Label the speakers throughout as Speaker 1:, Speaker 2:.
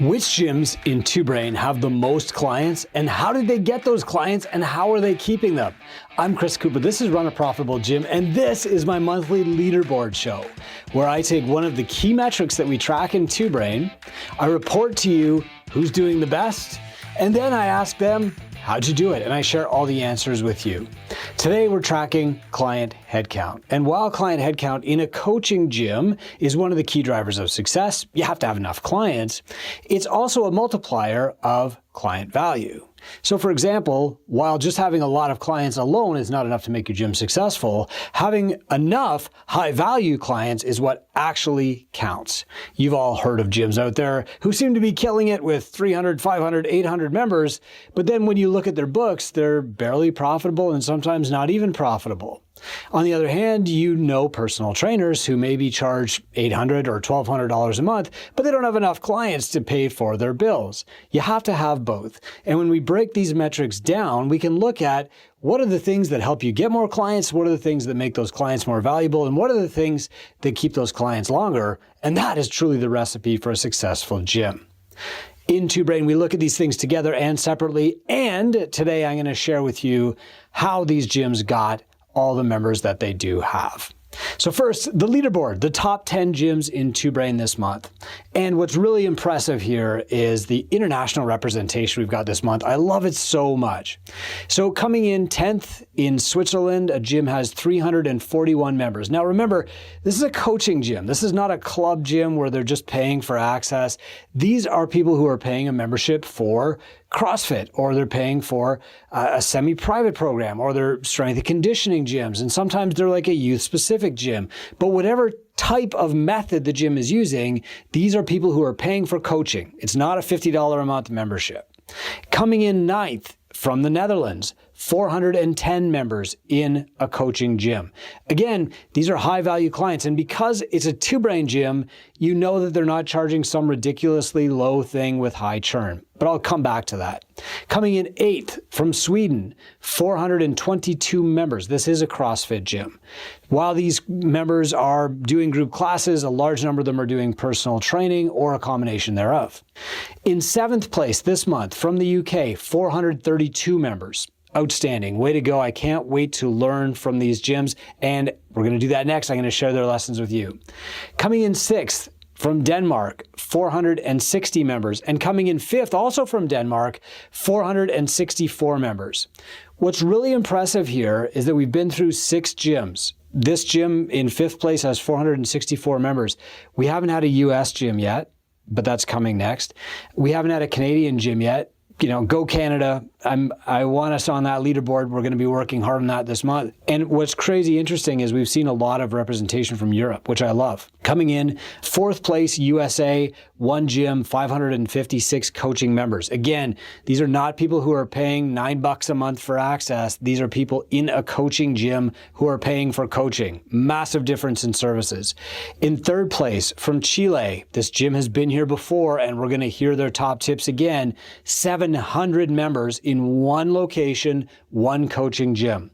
Speaker 1: Which gyms in 2Brain have the most clients, and how did they get those clients, and how are they keeping them? I'm Chris Cooper, this is Run a Profitable Gym, and this is my monthly leaderboard show, where I take one of the key metrics that we track in 2Brain, I report to you who's doing the best, and then I ask them, how'd you do it? And I share all the answers with you. Today we're tracking client headcount. And while client headcount in a coaching gym is one of the key drivers of success, you have to have enough clients, it's also a multiplier of client value. So for example, while just having a lot of clients alone is not enough to make your gym successful, having enough high value clients is what actually counts. You've all heard of gyms out there who seem to be killing it with 300, 500, 800 members, but then when you look at their books, they're barely profitable and sometimes not even profitable. On the other hand, you know personal trainers who maybe charge $800 or $1,200 a month, but they don't have enough clients to pay for their bills. You have to have both. And when we break these metrics down, we can look at what are the things that help you get more clients, what are the things that make those clients more valuable, and what are the things that keep those clients longer. And that is truly the recipe for a successful gym. In 2Brain, we look at these things together and separately. And today I'm going to share with you how these gyms got all the members that they do have. So first, the leaderboard, the top 10 gyms in 2Brain this month. And what's really impressive here is the international representation we've got this month. I love it so much. So coming in 10th in Switzerland, a gym has 341 members. Now remember, this is a coaching gym. This is not a club gym where they're just paying for access. These are people who are paying a membership for CrossFit, or they're paying for a semi-private program, or they're strength and conditioning gyms. And sometimes they're like a youth-specific gym. But whatever type of method the gym is using, these are people who are paying for coaching. It's not a $50 a month membership. Coming in 9th from the Netherlands, 410 members in a coaching gym. Again, these are high value clients. And because it's a 2Brain gym, you know that they're not charging some ridiculously low thing with high churn. But I'll come back to that. Coming in 8th from Sweden, 422 members. This is a CrossFit gym. While these members are doing group classes, a large number of them are doing personal training or a combination thereof. In 7th place this month from the UK, 432 members. Outstanding. Way to go. I can't wait to learn from these gyms, and we're going to do that next. I'm going to share their lessons with you. Coming in 6th from Denmark, 460 members, and coming in 5th also from Denmark, 464 members. What's really impressive here is that we've been through 6 gyms. This gym in 5th place has 464 members. We haven't had a US gym yet, but that's coming next. We haven't had a Canadian gym yet. You know, go Canada. I want us on that leaderboard. We're going to be working hard on that this month. And what's crazy interesting is we've seen a lot of representation from Europe, which I love. Coming in 4th place, USA, 1 gym, 556 coaching members. Again, these are not people who are paying $9 a month for access. These are people in a coaching gym who are paying for coaching. Massive difference in services. In 3rd place from Chile, this gym has been here before, and we're going to hear their top tips again. 700 members in 1 location, 1 coaching gym.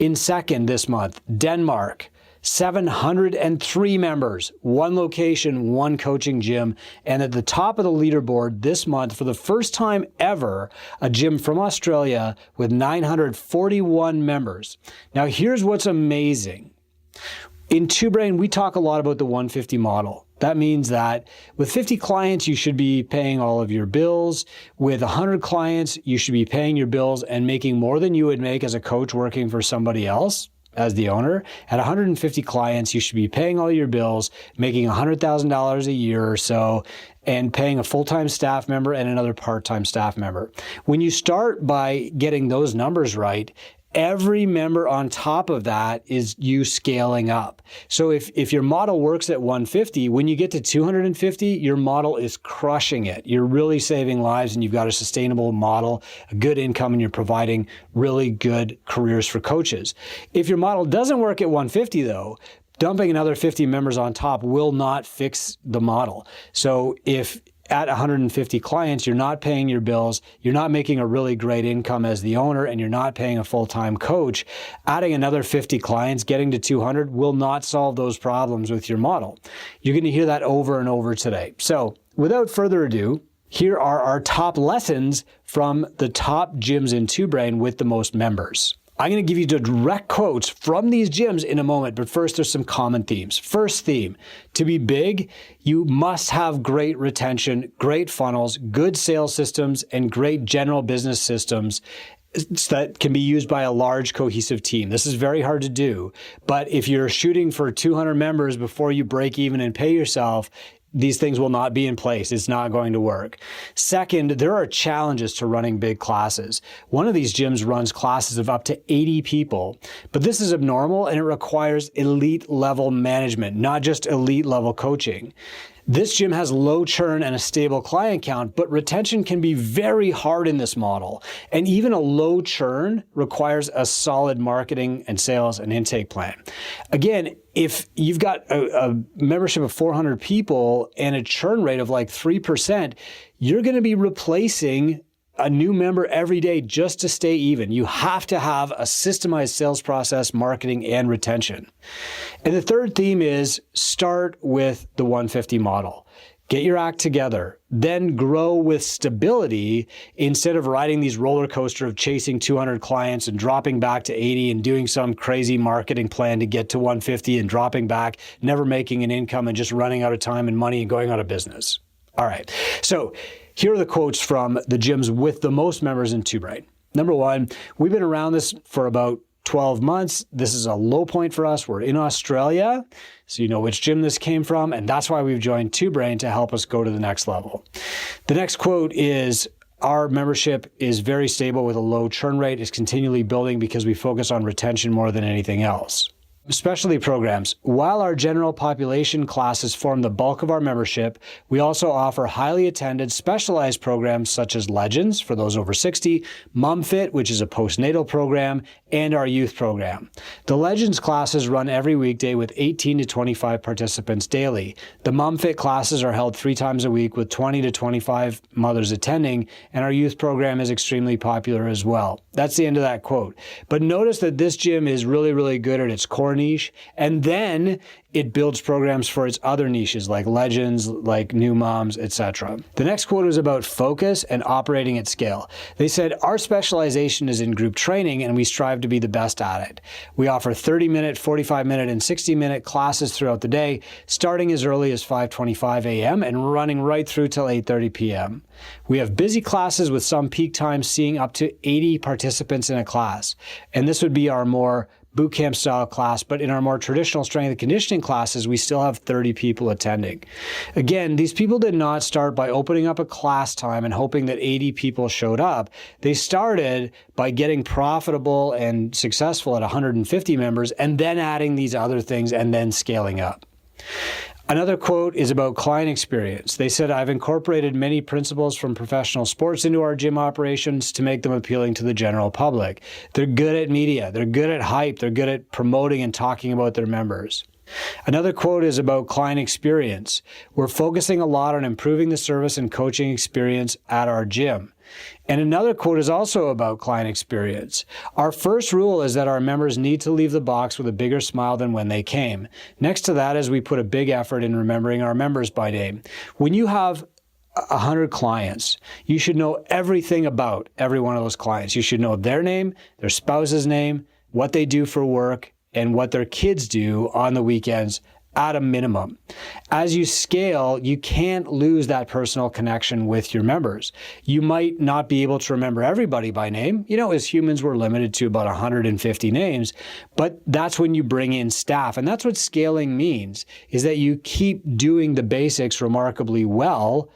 Speaker 1: In 2nd this month, Denmark, 703 members, 1 location, 1 coaching gym. And at the top of the leaderboard this month, for the first time ever, a gym from Australia with 941 members. Now here's what's amazing. In 2Brain, we talk a lot about the 150 model. That means that with 50 clients, you should be paying all of your bills. With 100 clients, you should be paying your bills and making more than you would make as a coach working for somebody else as the owner. At 150 clients, you should be paying all your bills, making $100,000 a year or so, and paying a full-time staff member and another part-time staff member. When you start by getting those numbers right, every member on top of that is you scaling up. So if your model works at 150, when you get to 250, your model is crushing it. You're really saving lives and you've got a sustainable model, a good income, and you're providing really good careers for coaches. If your model doesn't work at 150 though, dumping another 50 members on top will not fix the model. So if at 150 clients, you're not paying your bills, you're not making a really great income as the owner, and you're not paying a full-time coach, adding another 50 clients, getting to 200 will not solve those problems with your model. You're going to hear that over and over today. So without further ado, here are our top lessons from the top gyms in 2Brain with the most members. I'm going to give you the direct quotes from these gyms in a moment, but first there's some common themes. First theme, to be big, you must have great retention, great funnels, good sales systems, and great general business systems that can be used by a large cohesive team. This is very hard to do, but if you're shooting for 200 members before you break even and pay yourself, these things will not be in place. It's not going to work. Second, there are challenges to running big classes. One of these gyms runs classes of up to 80 people, but this is abnormal and it requires elite level management, not just elite level coaching. This gym has low churn and a stable client count, but retention can be very hard in this model. And even a low churn requires a solid marketing and sales and intake plan. Again, if you've got a membership of 400 people and a churn rate of like 3%, you're going to be replacing a new member every day just to stay even. You have to have a systemized sales process, marketing, and retention. And the third theme is start with the 150 model. Get your act together, then grow with stability instead of riding these roller coaster of chasing 200 clients and dropping back to 80 and doing some crazy marketing plan to get to 150 and dropping back, never making an income and just running out of time and money and going out of business. All right. So here are the quotes from the gyms with the most members in 2Brain. Number one, we've been around this for about 12 months. This is a low point for us. We're in Australia, so you know which gym this came from, and that's why we've joined 2Brain to help us go to the next level. The next quote is, our membership is very stable with a low churn rate. It's continually building because we focus on retention more than anything else. Specialty programs. While our general population classes form the bulk of our membership, we also offer highly attended specialized programs such as Legends for those over 60, MomFit, which is a postnatal program, and our youth program. The Legends classes run every weekday with 18 to 25 participants daily. The MomFit classes are held 3 times a week with 20 to 25 mothers attending, and our youth program is extremely popular as well. That's the end of that quote. But notice that this gym is really, really good at its core niche, and then it builds programs for its other niches like Legends, like new moms, etc. The next quote was about focus and operating at scale. They said, our specialization is in group training and we strive to be the best at it. We offer 30-minute, 45-minute, and 60-minute classes throughout the day, starting as early as 5:25 a.m. and running right through till 8:30 p.m. We have busy classes with some peak times seeing up to 80 participants in a class. And this would be our more boot camp style class, but in our more traditional strength and conditioning classes, we still have 30 people attending. Again, these people did not start by opening up a class time and hoping that 80 people showed up. They started by getting profitable and successful at 150 members and then adding these other things and then scaling up. Another quote is about client experience. They said, I've incorporated many principles from professional sports into our gym operations to make them appealing to the general public. They're good at media. They're good at hype. They're good at promoting and talking about their members. Another quote is about client experience. We're focusing a lot on improving the service and coaching experience at our gym. And another quote is also about client experience. Our first rule is that our members need to leave the box with a bigger smile than when they came. Next to that is we put a big effort in remembering our members by name. When you have 100 clients, you should know everything about every one of those clients. You should know their name, their spouse's name, what they do for work, and what their kids do on the weekends at a minimum. As you scale, you can't lose that personal connection with your members. You might not be able to remember everybody by name. You know, as humans, we're limited to about 150 names, but that's when you bring in staff. And that's what scaling means, is that you keep doing the basics remarkably well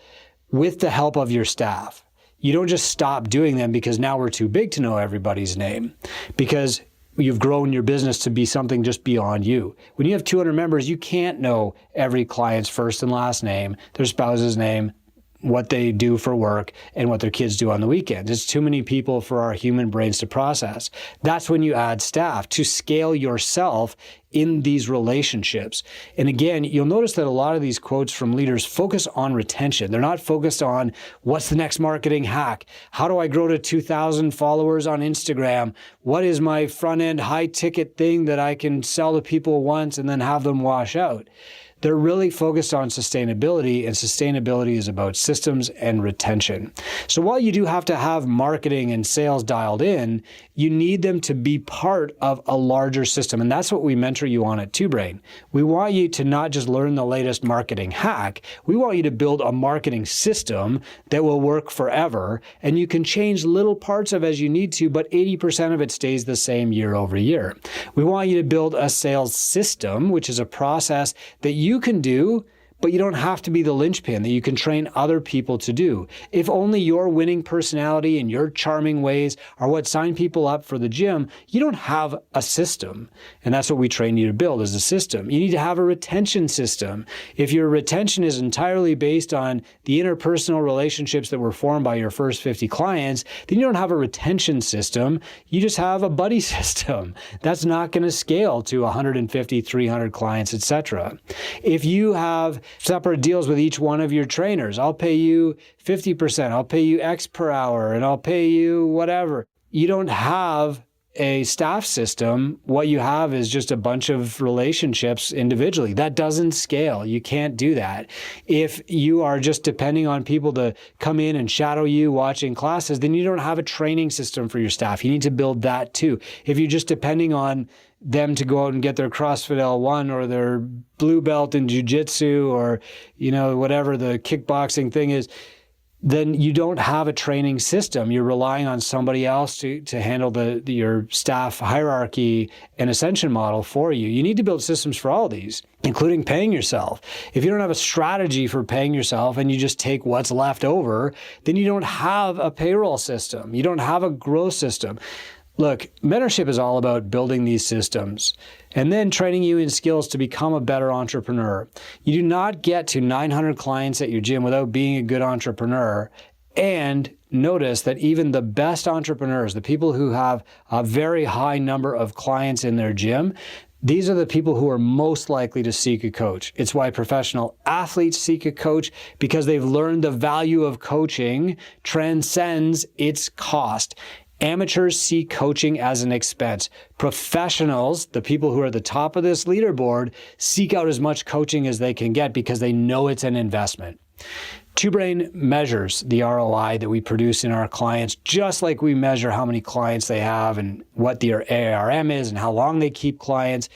Speaker 1: with the help of your staff. You don't just stop doing them because now we're too big to know everybody's name, because you've grown your business to be something just beyond you. When you have 200 members, you can't know every client's first and last name, their spouse's name, what they do for work, and what their kids do on the weekends. It's too many people for our human brains to process. That's when you add staff to scale yourself in these relationships. And again, you'll notice that a lot of these quotes from leaders focus on retention. They're not focused on what's the next marketing hack? How do I grow to 2,000 followers on Instagram? What is my front end high ticket thing that I can sell to people once and then have them wash out? They're really focused on sustainability, and sustainability is about systems and retention. So while you do have to have marketing and sales dialed in, you need them to be part of a larger system. And that's what we mentor you on at 2Brain. We want you to not just learn the latest marketing hack. We want you to build a marketing system that will work forever. And you can change little parts of as you need to, but 80% of it stays the same year over year. We want you to build a sales system, which is a process that you can do, but you don't have to be the linchpin, that you can train other people to do. If only your winning personality and your charming ways are what sign people up for the gym, you don't have a system. And that's what we train you to build, is a system. You need to have a retention system. If your retention is entirely based on the interpersonal relationships that were formed by your first 50 clients, then you don't have a retention system. You just have a buddy system. That's not going to scale to 150, 300 clients, etc. If you have separate deals with each one of your trainers, I'll pay you 50%, I'll pay you X per hour, and I'll pay you whatever. You don't have a staff system. What you have is just a bunch of relationships individually. That doesn't scale. You can't do that. If you are just depending on people to come in and shadow you watching classes, then you don't have a training system for your staff. You need to build that too. If you're just depending on them to go out and get their CrossFit L1 or their blue belt in jiu-jitsu or, whatever the kickboxing thing is, then you don't have a training system. You're relying on somebody else to handle your staff hierarchy and ascension model for you. You need to build systems for all of these, including paying yourself. If you don't have a strategy for paying yourself and you just take what's left over, then you don't have a payroll system. You don't have a growth system. Look, mentorship is all about building these systems and then training you in skills to become a better entrepreneur. You do not get to 900 clients at your gym without being a good entrepreneur. And notice that even the best entrepreneurs, the people who have a very high number of clients in their gym, these are the people who are most likely to seek a coach. It's why professional athletes seek a coach, because they've learned the value of coaching transcends its cost. Amateurs see coaching as an expense. Professionals, the people who are at the top of this leaderboard, seek out as much coaching as they can get because they know it's an investment. 2Brain measures the ROI that we produce in our clients, just like we measure how many clients they have and what their ARM is and how long they keep clients.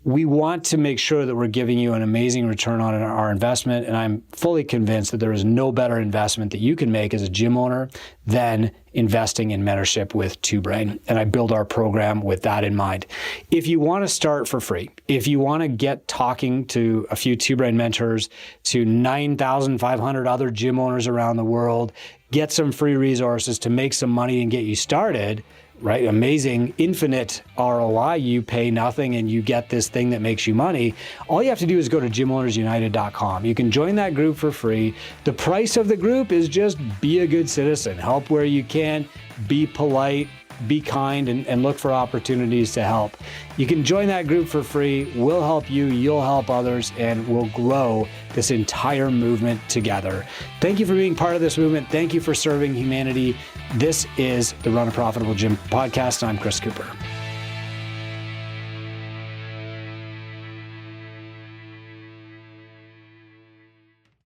Speaker 1: We want to make sure that we're giving you an amazing return on our investment, and I'm fully convinced that there is no better investment that you can make as a gym owner than investing in mentorship with 2Brain, and I build our program with that in mind. If you want to start for free, if you want to get talking to a few 2Brain mentors, to 9,500 other gym owners around the world, get some free resources to make some money and get you started, right? Amazing, infinite ROI. You pay nothing and you get this thing that makes you money. All you have to do is go to gymownersunited.com. You can join that group for free. The price of the group is just be a good citizen. Help where you can, be polite, be kind, and look for opportunities to help. You can join that group for free. We'll help you, you'll help others, and we'll grow this entire movement together. Thank you for being part of this movement. Thank you for serving humanity. This is the Run a Profitable Gym podcast. I'm Chris Cooper.